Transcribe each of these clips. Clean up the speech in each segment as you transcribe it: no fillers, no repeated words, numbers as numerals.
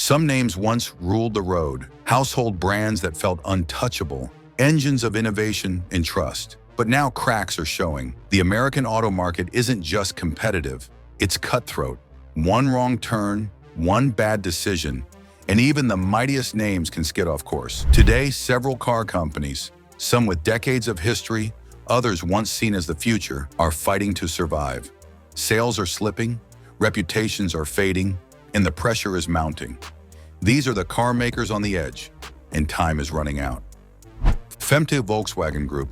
Some names once ruled the road, household brands that felt untouchable, engines of innovation and trust. But now cracks are showing. The American auto market isn't just competitive, it's cutthroat. One wrong turn, one bad decision, and even the mightiest names can skid off course. Today, several car companies, some with decades of history, others once seen as the future, are fighting to survive. Sales are slipping, reputations are fading, and the pressure is mounting. These are the car makers on the edge, and time is running out. Femte Volkswagen Group.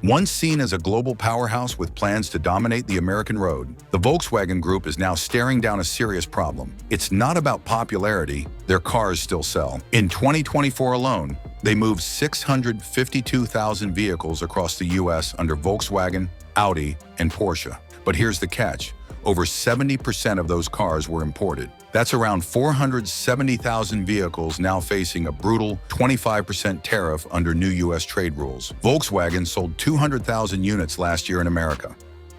Once seen as a global powerhouse with plans to dominate the American road, the Volkswagen Group is now staring down a serious problem. It's not about popularity, their cars still sell. In 2024 alone, they moved 652,000 vehicles across the US under Volkswagen, Audi, and Porsche. But here's the catch. Over 70% of those cars were imported. That's around 470,000 vehicles now facing a brutal 25% tariff under new US trade rules. Volkswagen sold 200,000 units last year in America.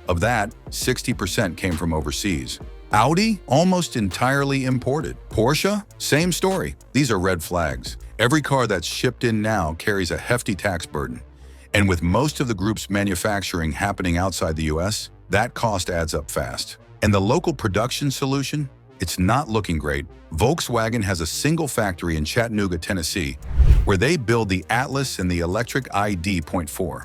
Of that, 60% came from overseas. Audi, almost entirely imported. Porsche, same story. These are red flags. Every car that's shipped in now carries a hefty tax burden. And with most of the group's manufacturing happening outside the US, that cost adds up fast. And the local production solution? It's not looking great. Volkswagen has a single factory in Chattanooga, Tennessee, where they build the Atlas and the electric ID.4.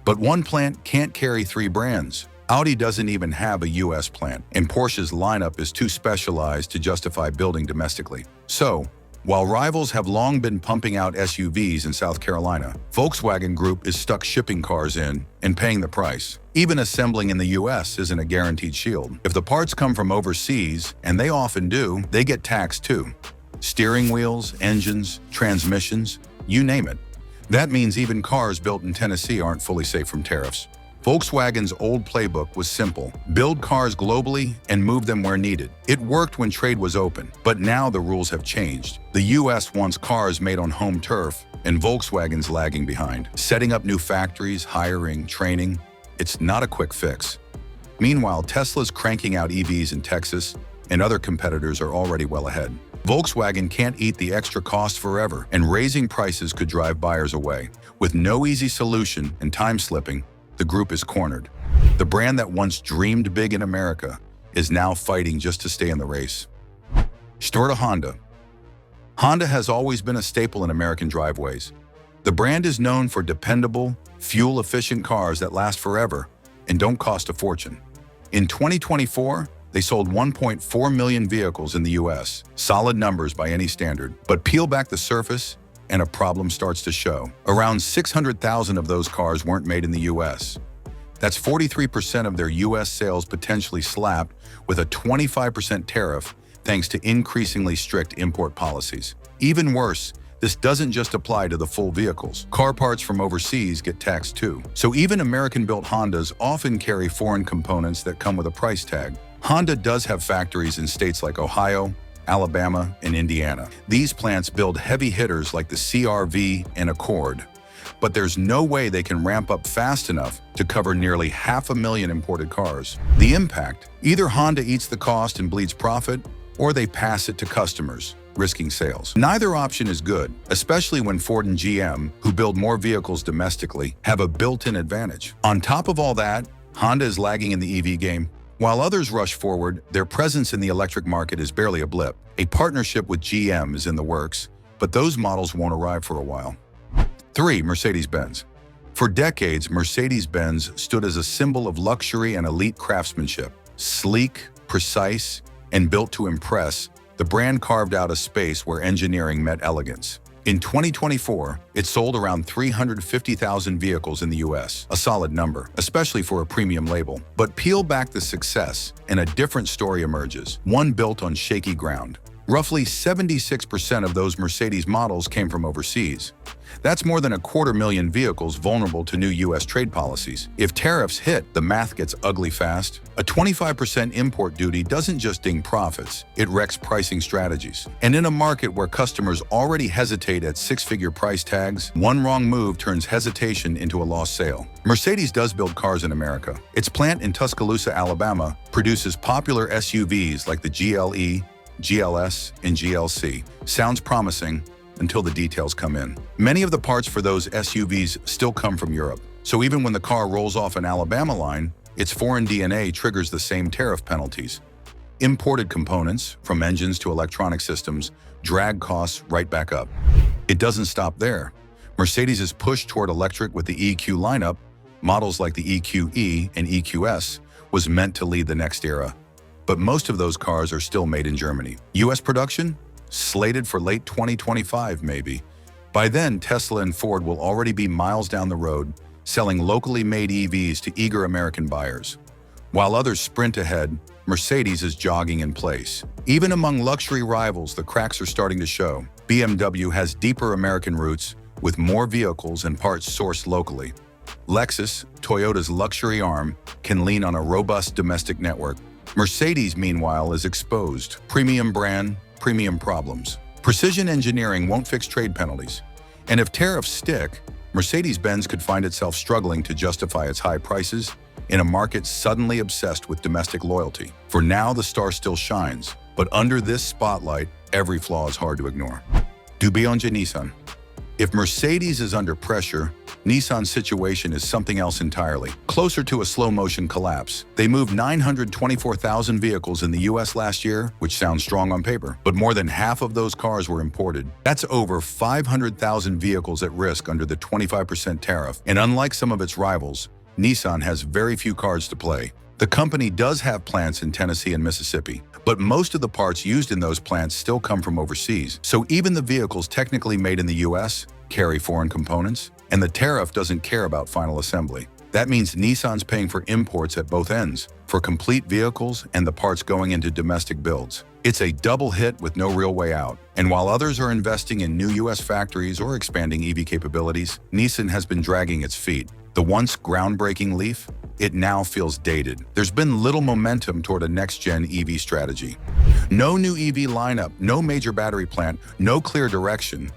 But one plant can't carry 3 brands. Audi doesn't even have a US plant, and Porsche's lineup is too specialized to justify building domestically. So, while rivals have long been pumping out SUVs in South Carolina, Volkswagen Group is stuck shipping cars in and paying the price. Even assembling in the US isn't a guaranteed shield. If the parts come from overseas, and they often do, they get taxed too. Steering wheels, engines, transmissions, you name it. That means even cars built in Tennessee aren't fully safe from tariffs. Volkswagen's old playbook was simple: build cars globally and move them where needed. It worked when trade was open, but now the rules have changed. The US wants cars made on home turf, and Volkswagen's lagging behind. Setting up new factories, hiring, training, it's not a quick fix. Meanwhile, Tesla's cranking out EVs in Texas, and other competitors are already well ahead. Volkswagen can't eat the extra cost forever, and raising prices could drive buyers away. With no easy solution and time slipping, the group is cornered. The brand that once dreamed big in America is now fighting just to stay in the race. Store to Honda. Honda has always been a staple in American driveways. The brand is known for dependable, fuel-efficient cars that last forever and don't cost a fortune. In 2024, they sold 1.4 million vehicles in the US. Solid numbers by any standard. But peel back the surface, and a problem starts to show. Around 600,000 of those cars weren't made in the US. That's 43% of their US sales potentially slapped with a 25% tariff thanks to increasingly strict import policies. Even worse, this doesn't just apply to the full vehicles. Car parts from overseas get taxed too. So even American-built Hondas often carry foreign components that come with a price tag. Honda does have factories in states like Ohio, Alabama, and Indiana. These plants build heavy hitters like the CR-V and Accord, but there's no way they can ramp up fast enough to cover nearly 500,000 imported cars. The impact: either Honda eats the cost and bleeds profit, or they pass it to customers, risking sales. Neither option is good, especially when Ford and GM, who build more vehicles domestically, have a built-in advantage. On top of all that, Honda is lagging in the EV game. While others rush forward, their presence in the electric market is barely a blip. A partnership with GM is in the works, but those models won't arrive for a while. 3. Mercedes-Benz. For decades, Mercedes-Benz stood as a symbol of luxury and elite craftsmanship. Sleek, precise, and built to impress, the brand carved out a space where engineering met elegance. In 2024, it sold around 350,000 vehicles in the US, a solid number, especially for a premium label. But peel back the success, and a different story emerges, one built on shaky ground. Roughly 76% of those Mercedes models came from overseas. That's more than 250,000 vehicles vulnerable to new US trade policies. If tariffs hit, the math gets ugly fast. A 25% import duty doesn't just ding profits, it wrecks pricing strategies. And in a market where customers already hesitate at 6-figure price tags, one wrong move turns hesitation into a lost sale. Mercedes does build cars in America. Its plant in Tuscaloosa, Alabama, produces popular SUVs like the GLE, GLS, and GLC. Sounds promising until the details come in. Many of the parts for those SUVs still come from Europe. So even when the car rolls off an Alabama line, its foreign DNA triggers the same tariff penalties. Imported components, from engines to electronic systems, drag costs right back up. It doesn't stop there. Mercedes' push toward electric with the EQ lineup, models like the EQE and EQS, was meant to lead the next era. But most of those cars are still made in Germany. US production? Slated for late 2025, maybe. By then, Tesla and Ford will already be miles down the road, selling locally made EVs to eager American buyers. While others sprint ahead, Mercedes is jogging in place. Even among luxury rivals, the cracks are starting to show. BMW has deeper American roots, with more vehicles and parts sourced locally. Lexus, Toyota's luxury arm, can lean on a robust domestic network. Mercedes, meanwhile, is exposed. Premium brand, premium problems. Precision engineering won't fix trade penalties. And if tariffs stick, Mercedes-Benz could find itself struggling to justify its high prices in a market suddenly obsessed with domestic loyalty. For now, the star still shines, but under this spotlight, every flaw is hard to ignore. Du Beyond Nissan. If Mercedes is under pressure, Nissan's situation is something else entirely. Closer to a slow-motion collapse. They moved 924,000 vehicles in the US last year, which sounds strong on paper, but more than half of those cars were imported. That's over 500,000 vehicles at risk under the 25% tariff, and unlike some of its rivals, Nissan has very few cards to play. The company does have plants in Tennessee and Mississippi, but most of the parts used in those plants still come from overseas. So even the vehicles technically made in the US carry foreign components, and the tariff doesn't care about final assembly. That means Nissan's paying for imports at both ends, for complete vehicles and the parts going into domestic builds. It's a double hit with no real way out. And while others are investing in new US factories or expanding EV capabilities, Nissan has been dragging its feet. The once groundbreaking Leaf, it now feels dated. There's been little momentum toward a next-gen EV strategy. No new EV lineup, no major battery plant, no clear direction.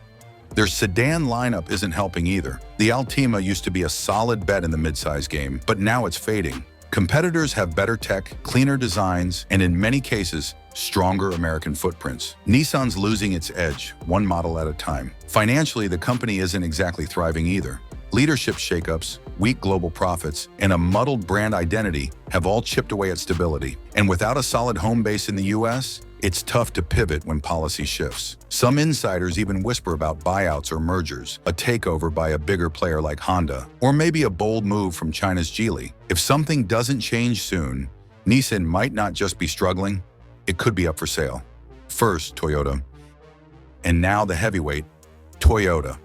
Their sedan lineup isn't helping either. The Altima used to be a solid bet in the midsize game, but now it's fading. Competitors have better tech, cleaner designs, and in many cases, stronger American footprints. Nissan's losing its edge, one model at a time. Financially, the company isn't exactly thriving either. Leadership shakeups, weak global profits, and a muddled brand identity have all chipped away at stability. And without a solid home base in the US, it's tough to pivot when policy shifts. Some insiders even whisper about buyouts or mergers, a takeover by a bigger player like Honda, or maybe a bold move from China's Geely. If something doesn't change soon, Nissan might not just be struggling, it could be up for sale. First, Toyota. And now the heavyweight, Toyota.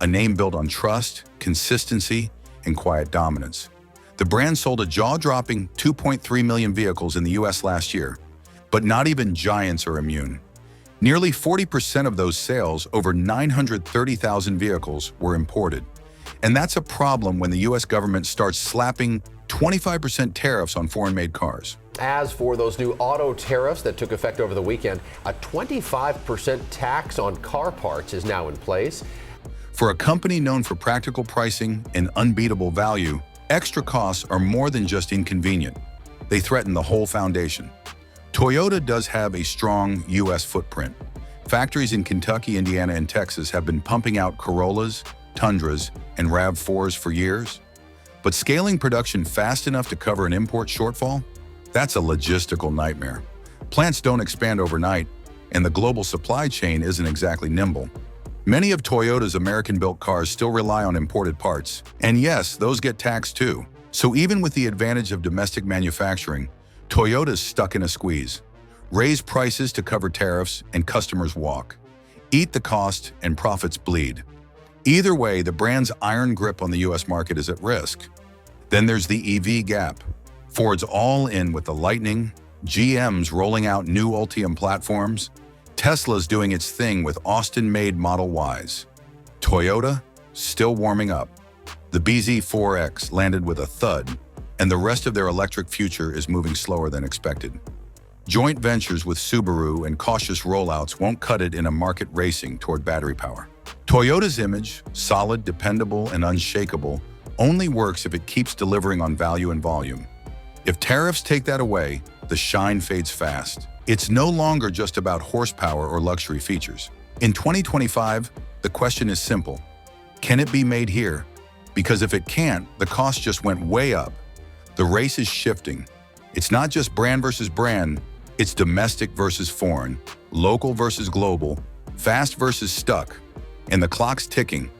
A name built on trust, consistency, and quiet dominance. The brand sold a jaw-dropping 2.3 million vehicles in the US last year, but not even giants are immune. Nearly 40% of those sales, over 930,000 vehicles, were imported. And that's a problem when the US government starts slapping 25% tariffs on foreign-made cars. As for those new auto tariffs that took effect over the weekend, a 25% tax on car parts is now in place. For a company known for practical pricing and unbeatable value, extra costs are more than just inconvenient. They threaten the whole foundation. Toyota does have a strong US footprint. Factories in Kentucky, Indiana, and Texas have been pumping out Corollas, Tundras, and RAV4s for years. But scaling production fast enough to cover an import shortfall? That's a logistical nightmare. Plants don't expand overnight, and the global supply chain isn't exactly nimble. Many of Toyota's American-built cars still rely on imported parts. And yes, those get taxed too. So even with the advantage of domestic manufacturing, Toyota's stuck in a squeeze. Raise prices to cover tariffs and customers walk. Eat the cost and profits bleed. Either way, the brand's iron grip on the US market is at risk. Then there's the EV gap. Ford's all in with the Lightning, GM's rolling out new Ultium platforms, Tesla's doing its thing with Austin-made Model Ys. Toyota, still warming up. The BZ4X landed with a thud, and the rest of their electric future is moving slower than expected. Joint ventures with Subaru and cautious rollouts won't cut it in a market racing toward battery power. Toyota's image, solid, dependable, and unshakable, only works if it keeps delivering on value and volume. If tariffs take that away, the shine fades fast. It's no longer just about horsepower or luxury features. In 2025, the question is simple. Can it be made here? Because if it can't, the cost just went way up. The race is shifting. It's not just brand versus brand, it's domestic versus foreign, local versus global, fast versus stuck, and the clock's ticking.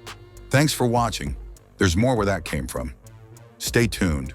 Thanks for watching. There's more where that came from. Stay tuned.